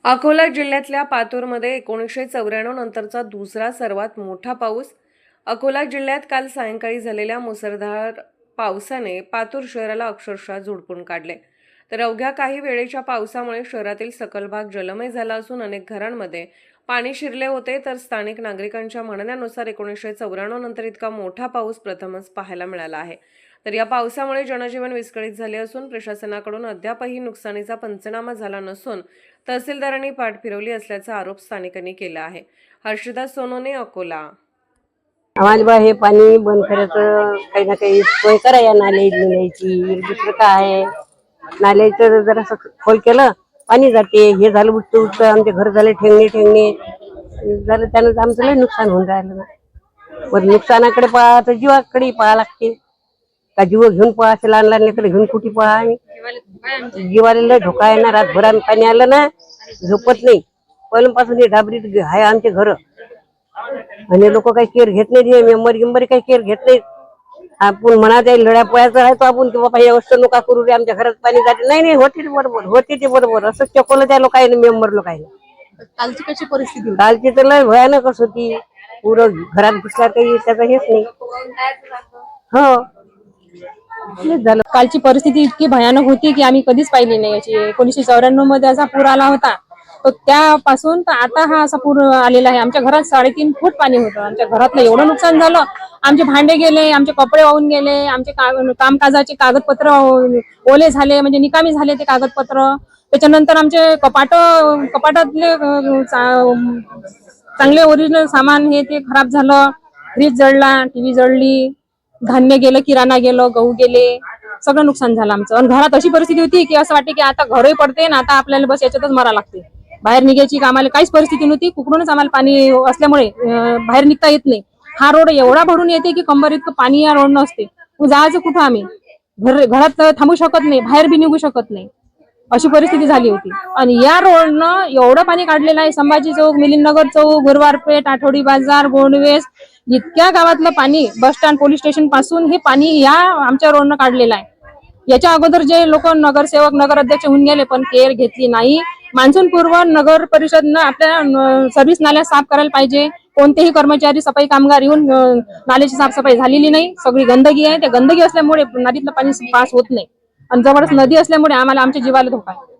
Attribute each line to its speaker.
Speaker 1: अकोला जिल्ह्यातल्या पातूरमध्ये 1994 नंतरचा दुसरा सर्वात मोठा पाऊस. अकोला जिल्ह्यात काल सायंकाळी झालेल्या मुसळधार पावसाने पातूर शहराला अक्षरशः झोडपून काढले. तर अवघ्या काही वेळेच्या पावसामुळे शहरातील सकल भाग जलमय झाला असून अनेक घरांमध्ये पाणी शिरले होते. तर स्थानिक नागरिकांच्या म्हणण्यानुसार 1994 नंतर इतका मोठा पाऊस प्रथमच पाहायला मिळाला आहे. तर या पावसामुळे जनजीवन विस्कळीत झाले असून प्रशासनाकडून अद्यापही नुकसानीचा पंचनामा झाला नसून तहसीलदारांनी पाठ फिरवली असल्याचा आरोप स्थानिकांनी केला आहे. हर्षदास सोनोने, अकोला.
Speaker 2: आम्हाला बा हे पाणी बंद करायचं, काही ना काही सोय करा या नाल्याची. दुसरं काय आहे, नाल्याचं जर असं खोल केलं पाणी जाते. हे झालं उठतं उठतं आमचे घर झाले ठेंगणे झालं, त्यानं आमचं लय नुकसान होऊन राहिलं ना. पण नुकसानाकडे पहा तर जीवाकडे पहा लागते. का जीव घेऊन पहा, असे लहान लहान लेकडे घेऊन कुठे पहा आम्ही. जीवाला लय धोका आहे ना. रातभर आम्ही पाणी आलं ना झोपत नाही. पहिल्यापासून हे ढाबरीत आहे आमचे घर. आणि लोक काही केअर घेत नाही, मेंबर गिंबर काही केअर घेत नाही. आपण म्हणा त्या लढ्या पोयाचं आहे तो आपण की बाबा हे वस्तू नका करू रे, आमच्या घरात पाणी जाते. नाही होते ते बरोबर, होते ते बरोबर. असं चकवलं त्या लोकांनी, मेंबर लोकांनी.
Speaker 3: कालची कशी परिस्थिती?
Speaker 2: कालची तर लय भयानकच होती. पुरं घरात घुसला काही त्याचं हेच नाही. हो झालं.
Speaker 3: कालची परिस्थिती इतकी भयानक होती की आम्ही कधीच पाहिली नाही अशी. 1994 मध्ये असा पूर आला होता, तर त्यापासून तर आता हा असा पूर आलेला आहे. आमच्या घरात 3.5 फूट पाणी होतं. आमच्या घरातलं एवढं नुकसान झालं. आमचे भांडे गेले, आमचे कपडे वाहून गेले, आमचे कामकाजाचे कागदपत्र ओले झाले, म्हणजे निकामी झाले ते कागदपत्र. त्याच्यानंतर आमचे कपाटातले चांगले ओरिजिनल सामान हे ते खराब झालं. फ्रीज जळला, टीव्ही जळली, धान्य गेलं, किराणा गेलं, गहू गेले, सगळं नुकसान झालं आमचं. आणि घरात अशी परिस्थिती होती की असं वाटते की आता घरही पडते ना, आता आपल्याला बस याच्यातच मरा लागते. बाहेर निघायची आम्हाला काहीच परिस्थिती नव्हती. कुकडूनच आम्हाला पाणी असल्यामुळे बाहेर निघता येत नाही. हा रोड एवढा भरून येते की कंबर इतकं पाणी या रोड नसते. जायचं कुठं आम्ही? घरात थांबू शकत नाही, बाहेर बी निघू शकत नाही, अशी परिस्थिती झाली होती. आणि या रोडनं एवढं पाणी काढलेलं आहे. संभाजी चौक, मिलिंदनगर चौक, गुरुवारपेठ, आठवडी बाजार, गोंडवेस, इतक्या गावातलं पाणी बस स्टँड, पोलीस स्टेशन पासून हे पाणी या आमच्या रोडनं काढलेलं आहे. याच्या अगोदर जे लोक नगरसेवक, नगर अध्यक्ष होऊन गेले, पण केअर घेतली नाही. मान्सून पूर्व नगर परिषदनं आपल्या सर्व्हिस नाल्या साफ करायला पाहिजे. कोणतेही कर्मचारी, सफाई कामगार येऊन नाल्याची साफसफाई झालेली नाही. सगळी गंदगी आहे. त्या गंदगी असल्यामुळे नदीतलं पाणी पास होत नाही. आणि जवळच नदी असल्यामुळे आम्हाला आमच्या जीवाला धोका आहे.